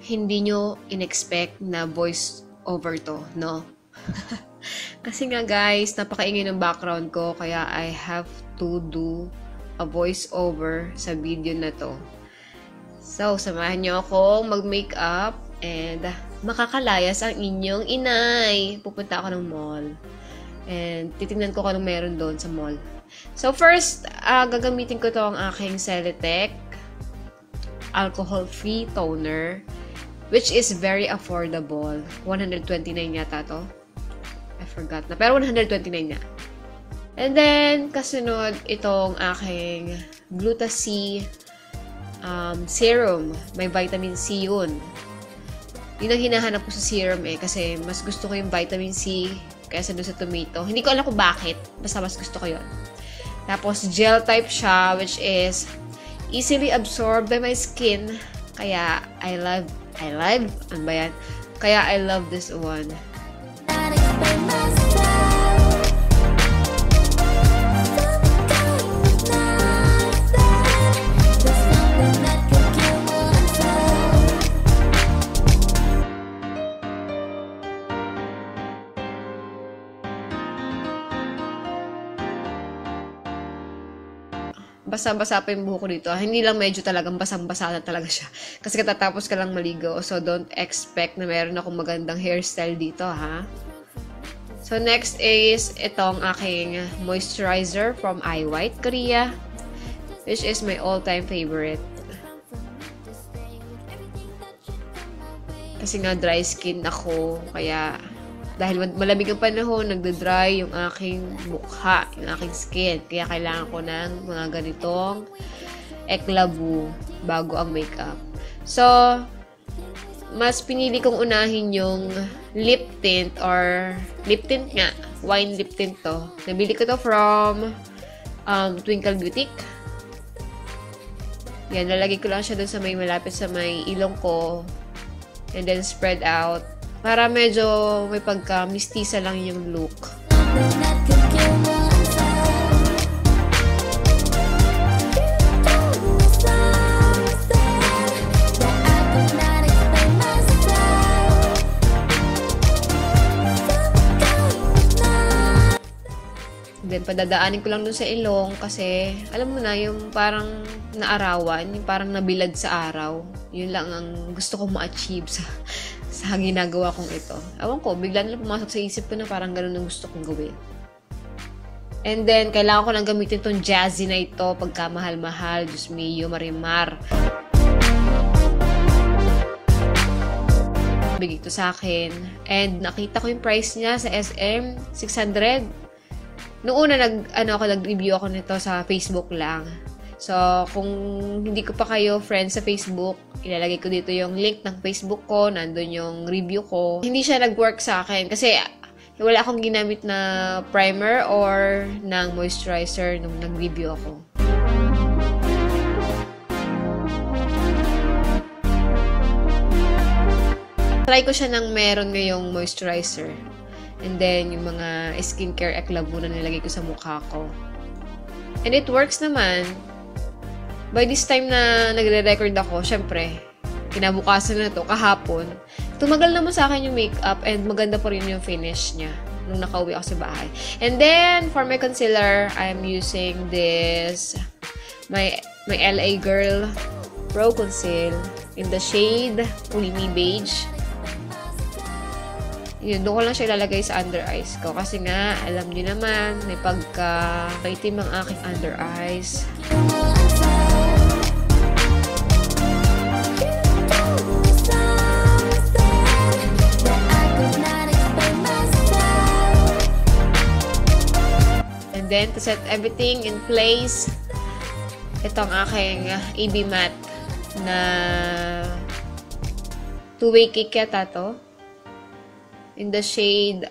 hindi nyo in-expect na voice over to, no? Kasi nga guys, napakaingay ng background ko, kaya I have to do a voice over sa video na to. So, samahan nyo akong mag-makeup and makakalayas ang inyong inay. Pupunta ako ng mall. And titingnan ko kung anong meron doon sa mall. So, first, gagamitin ko to ang aking Celotex alcohol-free toner, which is very affordable. 129 yata to. I forgot na. Pero 129 na. And then, kasunod, itong aking Gluta-C serum. May vitamin C yun. Yun ang hinahanap ko sa serum kasi mas gusto ko yung vitamin C kaysa doon sa tomato. Hindi ko alam kung bakit. Basta mas gusto ko yun. Tapos, gel type siya, which is easily absorbed by my skin. Kaya, ano ba yan? Kaya, I love this one. Basa-basa pa yung buhok ko dito. Hindi lang medyo talagang basang-basa na talaga siya. Kasi katatapos ka lang maligo. So, don't expect na meron akong magandang hairstyle dito, ha? So, next is itong aking moisturizer from iWhite Korea. Which is my all-time favorite. Kasi nga dry skin ako. Kaya, dahil malamig ang panahon, nagda-dry yung aking mukha, yung aking skin. Kaya kailangan ko ng mga ganitong eklabu bago ang makeup. So, mas pinili kong unahin yung lip tint or lip tint nga. Wine lip tint to. Nabili ko to from Twinkle Beauty. Yan, nalagay ko lang siya dun sa may malapit sa may ilong ko. And then spread out. Para medyo may pagka-mistisa lang yung look. Then, padadaanin ko lang dun sa ilong kasi, alam mo na, yung parang naarawan, yung parang nabilad sa araw. Yun lang ang gusto kong ma-achieve sa ginagawa kong ito. Ewan ko, bigla na pumasok sa isip ko na parang ganun ang gusto kong gawin. And then, kailangan ko lang gamitin tong Jazzy na ito pagka mahal-mahal. Diyos mio, marimar. Bigay ito sa akin. And nakita ko yung price niya sa SM, 600. Noong una, nag-review ako nito sa Facebook lang. So, kung hindi ko pa kayo friends sa Facebook, ilalagay ko dito yung link ng Facebook ko, nandun yung review ko. Hindi siya nag-work sa akin kasi wala akong ginamit na primer or ng moisturizer nung nag-review ako. Try ko siya ng meron ngayong moisturizer. And then, yung mga skincare eklabu na nilagay ko sa mukha ko. And it works naman. By this time na nagre-record ako, syempre, kinabukasan na to, kahapon, tumagal naman sa akin yung makeup and maganda pa rin yung finish niya nung nakauwi ako sa bahay. And then, for my concealer, I'm using this, my LA Girl Pro Conceal in the shade Ulimi Beige. Yun, doon ko lang siya ilalagay sa under eyes ko. Kasi nga, alam niyo naman, may pagka-maitim ang aking under eyes. And then, to set everything in place, itong aking AB matte na two-way cake yata to. In the shade,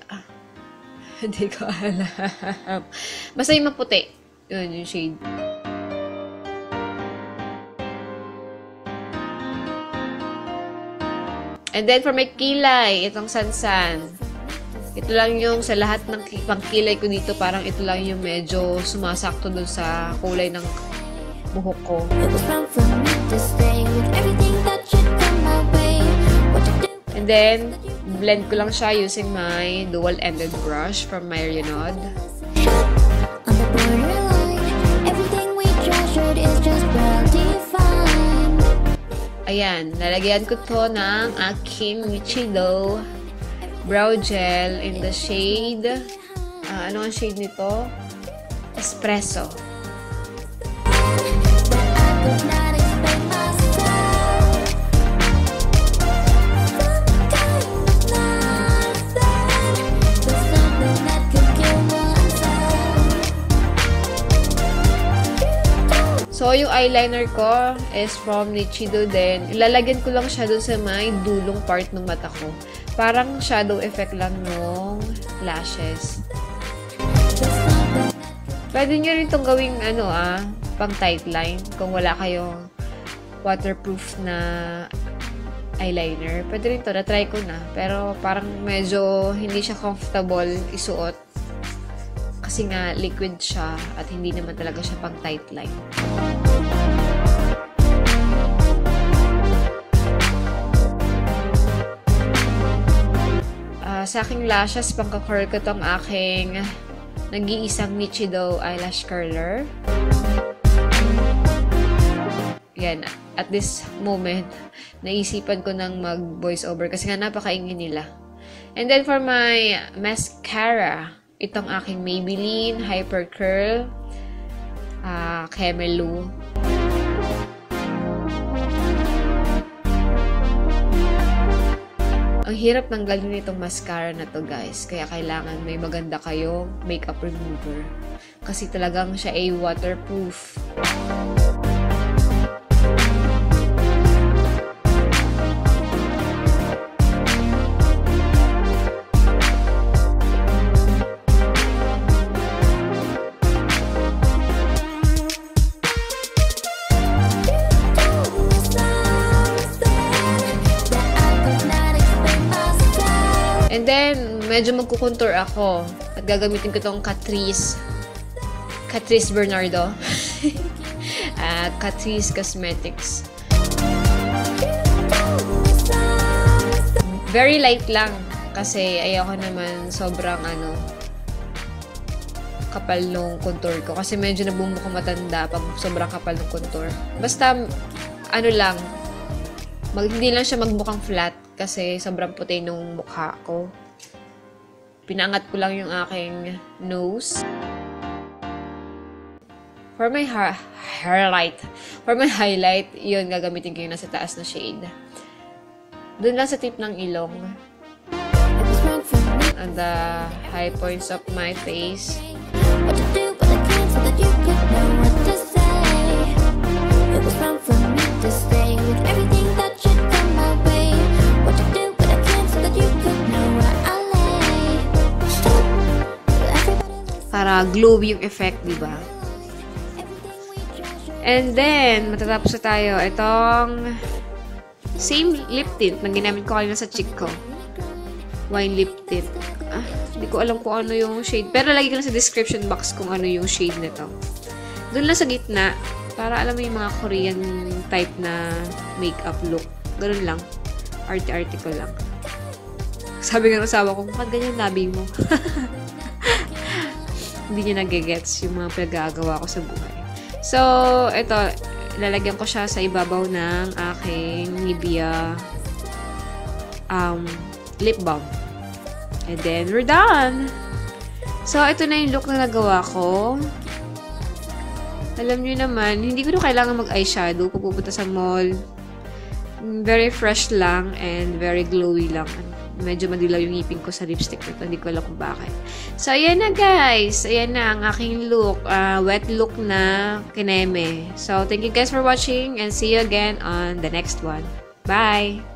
hindi ko alam. Basta yung maputi. Yun, yung shade. And then, for my kilay, itong Sansan. Ito lang yung sa lahat ng pangkilay ko dito, parang ito lang yung medyo sumasakto dun sa kulay ng buhok ko. It was time for me to stay with everything that should come my way. And then, blend ko lang siya using my dual-ended brush from my Renaud. Ayan, lalagyan ko to ng aking Nichido brow gel in the shade, ano ang shade nito? Espresso. So, yung eyeliner ko is from Nichido din. Ilalagyan ko lang siya dun sa may dulong part ng mata ko. Parang shadow effect lang nung lashes. Pwede nyo rin itong gawing pang tight line. Kung wala kayong waterproof na eyeliner. Pwede rin to. Na-try ko na. Pero parang medyo hindi siya comfortable isuot. Kasi nga liquid siya at hindi naman talaga siya pang tight line. Sa aking lashes, pangka-curl ko tong aking nag-iisang Nichido eyelash curler. Yan. At this moment, naisipan ko nang mag-voice over kasi nga napakaingin nila. And then for my mascara, itong aking Maybelline Hyper Curl Kemelu. Ang hirap tanggalin nitong mascara na to, guys. Kaya kailangan may maganda kayong makeup remover. Kasi talagang siya ay waterproof. And then, medyo magkukontour ako. At gagamitin ko itong Catrice Bernardo. Catrice Cosmetics. Very light lang. Kasi ayoko naman sobrang kapal nung contour ko. Kasi medyo nabumuka matanda pag sobrang kapal ng contour. Basta, lang. Hindi lang siya magmukhang flat. Kasi sobrang puti nung mukha ko. Pinangat ko lang yung aking nose. For my highlight, yun, gagamitin ko yung nasa taas na shade. Doon lang sa tip ng ilong. And the high points of my face. What to do, but I can't, so that you could know what to say. It was wrong for me to stay with everything that should come my way. What to do, but I can't, so that you could know where I lay. Para glowy yung effect, di ba? And then, matatapos na tayo. Itong same lip tint na ginamit ko kanina sa cheek ko. Wine lip tint. Hindi ko alam kung ano yung shade. Pero lagi ko lang sa description box kung ano yung shade nito. Doon lang sa gitna. Para alam mo yung mga Korean type na makeup look. Ganun lang. Arte-arte ko lang. Sabi nga ng asawa ko, bakit ganyan labi mo? Hindi niya nagigets yung mga pinagagawa ko sa buhay. So, ito, lalagyan ko siya sa ibabaw ng aking Nivea lip balm. And then, we're done! So, ito na yung look na nagawa ko. Alam nyo naman, hindi ko na kailangan mag-eyeshadow pag pupunta sa mall. Very fresh lang and very glowy lang. Medyo madilaw yung ngipin ko sa lipstick na ito. Hindi ko alam kung bakit. So, ayan na guys. Ayan na ang aking look. Wet look na kineme. So, thank you guys for watching and see you again on the next one. Bye!